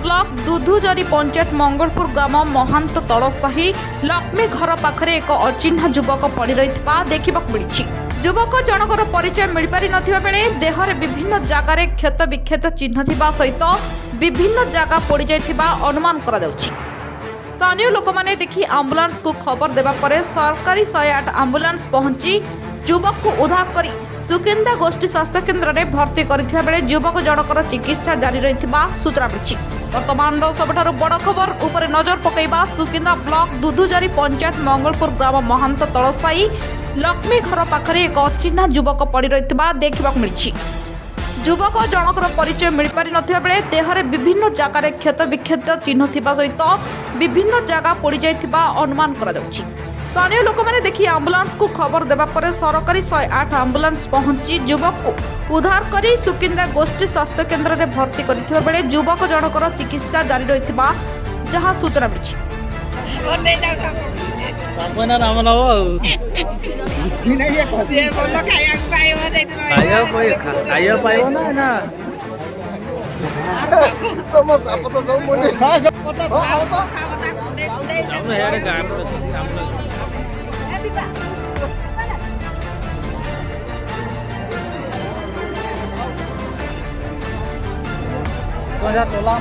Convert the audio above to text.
Block दुधुजरी panchayat Mangalpur ग्राम महांत तलसाही लक्ष्मी घर पाखरे एक अचिन्हा युवक पड़ी रही देखा मिली। युवक जनकर परिचय मिल पारि नथिबा बेले देहरे विभिन्न जगार क्षत विक्षत चिन्ह थिबा सहित विभिन्न जगह पोड़ी जाइथिबा अनुमान करा जाउछि। स्थानीय लोक माने देखि आम्बुलांस को खबर देबा परे सरकारी 108 आम्बुलांस पहुंची युवक को उद्धार करी सुकिंदा गोष्ठी स्वास्थ्य केन्द्र में भर्ती करथिबा बेले युवक जनकर चिकित्सा जारी रहिथिबा सूचना मिली। वर्तमान सबठारु बड़ खबर उपरे नजर पकईबा सुकिंदा ब्लॉक दुधुजरी पंचायत मंगलपुर ग्राम महांत तलसाई लक्ष्मी घर पाखरे एक अचिन्हा युवक पड़ी रही देखा मिली। युवक जनकर परिचय मिल पारि नथिबा बेले देहरे विभिन्न जगार क्षत विक्षत चिन्ह थिबा सहित विभिन्न जगह पोड़ी जाइथिबा अनुमान करा जाउछि। स्थानीय लोक माने देखि आम्बुलांस को खबर देबा परे सरकारी 108 आम्बुलांस पहुंची युवक को उद्धार करी सुकिंदा गोष्ठी स्वास्थ्य केन्द्र में भर्ती करथिबा बेले युवक जनकर चिकित्सा जारी रहिथिबा जहा सूचना मिली। तोला